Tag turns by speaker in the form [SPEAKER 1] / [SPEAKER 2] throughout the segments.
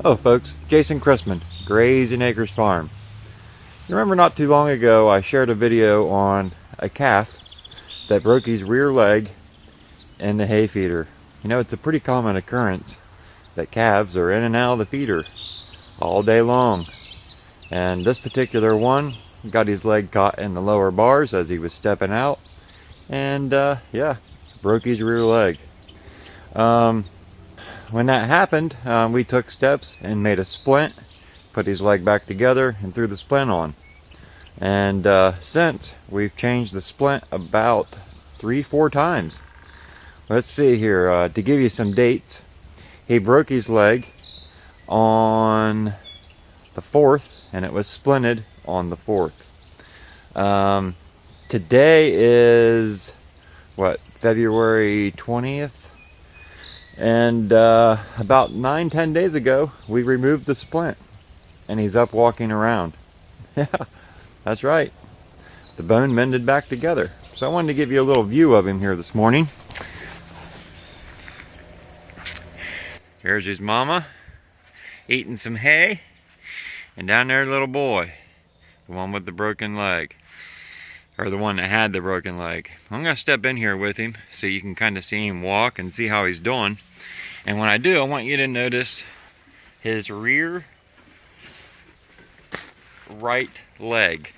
[SPEAKER 1] Hello folks, Jason Chrisman, Grazing Acres Farm. You remember not too long ago I shared a video on a calf that broke his rear leg in the hay feeder. You know, it's a pretty common occurrence that calves are in and out of the feeder all day long. And this particular one got his leg caught in the lower bars as he was stepping out, and yeah, broke his rear leg. When that happened, we took steps and made a splint, put his leg back together and threw the splint on. And since, we've changed the splint about 3-4 times. Let's see here, to give you some dates, he broke his leg on the 4th and it was splinted on the 4th. Today is, what, February 20th? And about 9-10 days ago, we removed the splint, and he's up walking around. Yeah, that's right. The bone mended back together. So I wanted to give you a little view of him here this morning. Here's his mama, eating some hay, and down there, little boy, the one with the broken leg, or the one that had the broken leg. I'm going to step in here with him so you can kind of see him walk and see how he's doing. And when I do, I want you to notice his rear right leg.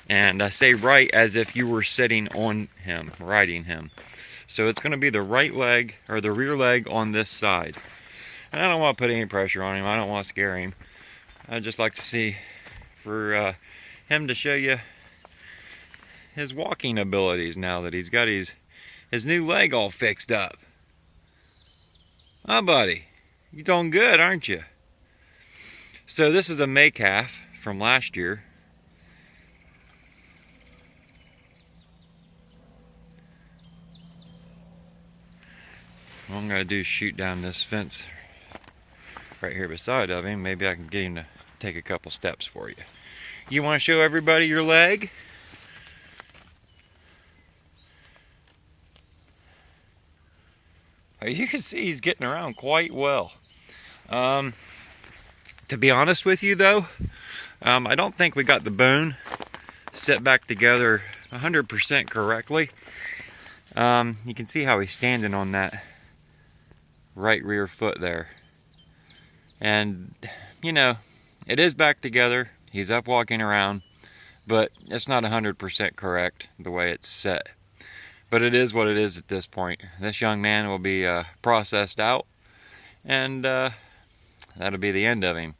[SPEAKER 1] And I say right as if you were sitting on him, riding him. So it's going to be the right leg, or the rear leg on this side. And I don't want to put any pressure on him. I don't want to scare him. I'd just like to see, for him to show you his walking abilities now that he's got his new leg all fixed up. Oh, buddy, you're doing good, aren't you? So this is a May calf from last year. What I'm going to do is shoot down this fence right here beside of him. Maybe I can get him to take a couple steps for you. You want to show everybody your leg? You can see he's getting around quite well. To be honest with you though, I don't think we got the bone set back together 100% correctly. You can see how he's standing on that right rear foot there. And, you know, it is back together. He's up walking around, but it's not 100% correct the way it's set. But it is what it is at this point. This young man will be processed out, and that'll be the end of him.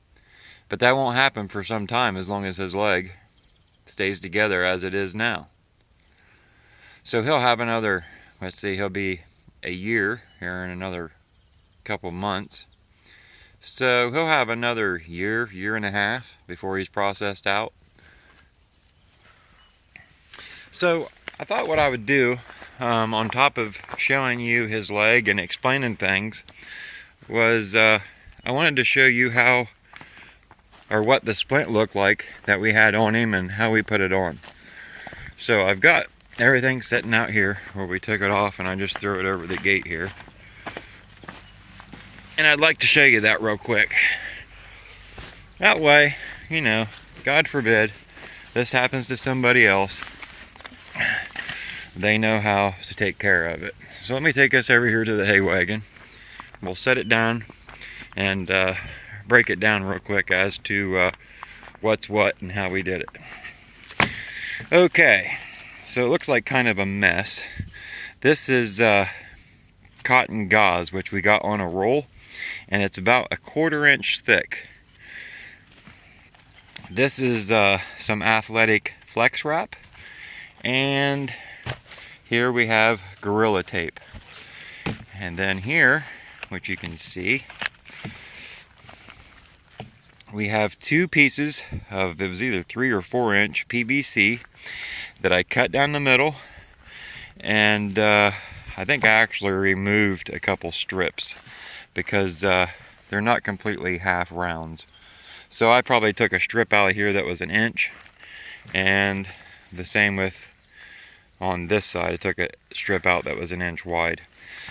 [SPEAKER 1] But that won't happen for some time as long as his leg stays together as it is now. So he'll have another, let's see, he'll be a year here in another couple months. So he'll have another year, year and a half before he's processed out. So I thought what I would do, on top of showing you his leg and explaining things, was I wanted to show you how, or what the splint looked like that we had on him and how we put it on. So I've got everything sitting out here where we took it off, and I just threw it over the gate here. And I'd like to show you that real quick. That way, you know, God forbid this happens to somebody else, they know how to take care of it. So let me take us over here to the hay wagon. We'll set it down and break it down real quick as to what's what and how we did it. Okay, so it looks like kind of a mess. This is cotton gauze, which we got on a roll, and it's about 1/4 inch thick. This is some athletic flex wrap, and here we have Gorilla Tape. And then here, which you can see, we have 2 pieces of, it was either 3 or 4 inch PVC that I cut down the middle, and I think I actually removed a couple strips because they're not completely half rounds. So I probably took a strip out of here that was 1 inch, and the same with on this side. I took a strip out that was 1 inch wide.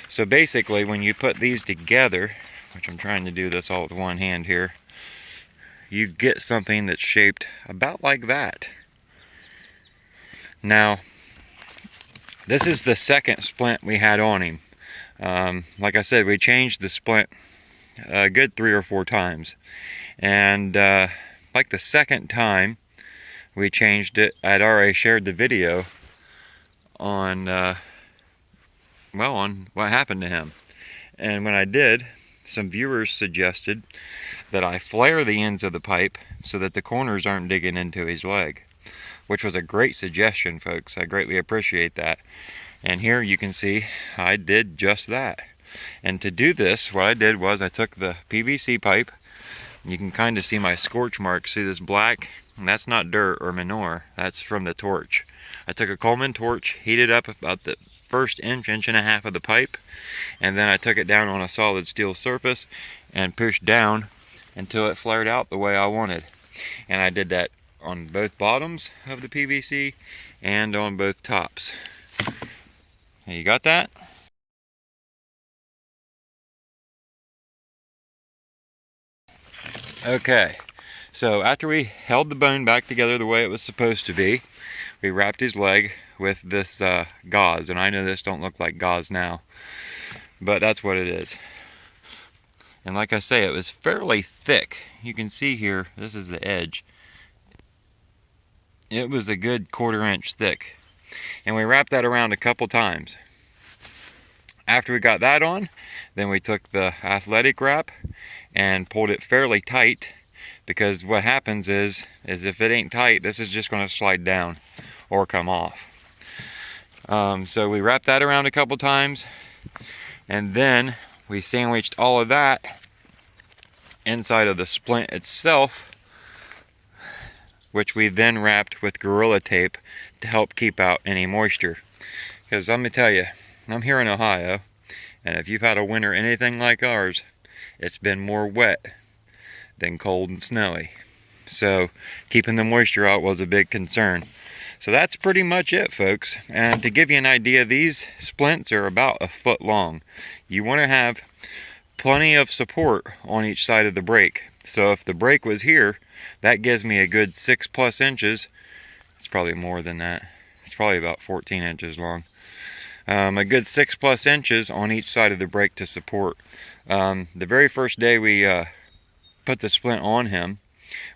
[SPEAKER 1] So basically when you put these together which I'm trying to do this all with one hand here, you get something that's shaped about like that. Now, this is the second splint we had on him. Like I said, we changed the splint a good 3 or 4 times. And like the second time we changed it, I'd already shared the video on, well, on what happened to him. And when I did, some viewers suggested that I flare the ends of the pipe so that the corners aren't digging into his leg, which was a great suggestion, folks. I greatly appreciate that. And here you can see I did just that. And to do this, what I did was I took the PVC pipe. You can kind of see my scorch marks. See this black? And that's not dirt or manure. That's from the torch. I took a Coleman torch, heated up about the first inch, inch and a half of the pipe, and then I took it down on a solid steel surface and pushed down until it flared out the way I wanted. And I did that on both bottoms of the PVC and on both tops. You got that? Okay, so after we held the bone back together the way it was supposed to be, we wrapped his leg with this gauze. And I know this don't look like gauze now, but that's what it is. And like I say, it was fairly thick. You can see here, this is the edge. It was a good 1/4 inch thick. And we wrapped that around a couple times. After we got that on, then we took the athletic wrap and pulled it fairly tight, because what happens is if it ain't tight, this is just going to slide down or come off. So we wrapped that around a couple times, and then we sandwiched all of that inside of the splint itself, which we then wrapped with Gorilla Tape to help keep out any moisture. Because let me tell you, I'm here in Ohio, and if you've had a winter anything like ours, it's been more wet than cold and snowy. So keeping the moisture out was a big concern. So that's pretty much it, folks. And to give you an idea, these splints are about 1 foot long. You want to have plenty of support on each side of the brake. So if the brake was here, that gives me a good 6+ inches. It's probably more than that. It's probably about 14 inches long. A good 6+ inches on each side of the brake to support. The very first day we put the splint on him,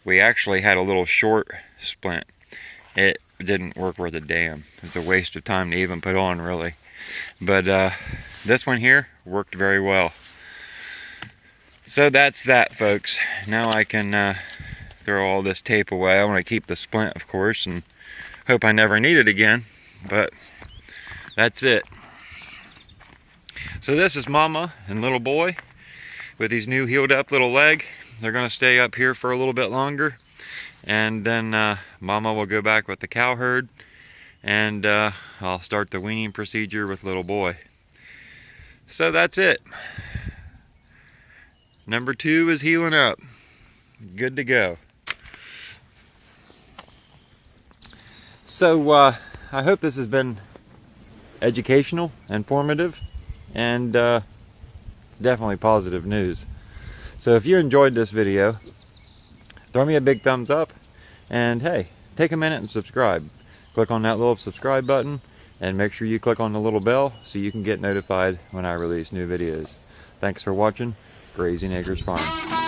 [SPEAKER 1] we actually had a little short splint. It didn't work worth a damn. It was a waste of time to even put on, really. But this one here worked very well. So that's that, folks. Now I can throw all this tape away. I want to keep the splint, of course, and hope I never need it again. But that's it. So this is Mama and little boy with his new healed up little leg. They're going to stay up here for a little bit longer, and then Mama will go back with the cow herd, and I'll start the weaning procedure with little boy. So that's it. Number 2 is healing up. Good to go. So I hope this has been educational, informative, and it's definitely positive news. So if you enjoyed this video, throw me a big thumbs up, and hey, take a minute and subscribe. Click on that little subscribe button, and make sure you click on the little bell so you can get notified when I release new videos. Thanks for watching Grazing Acres Farm.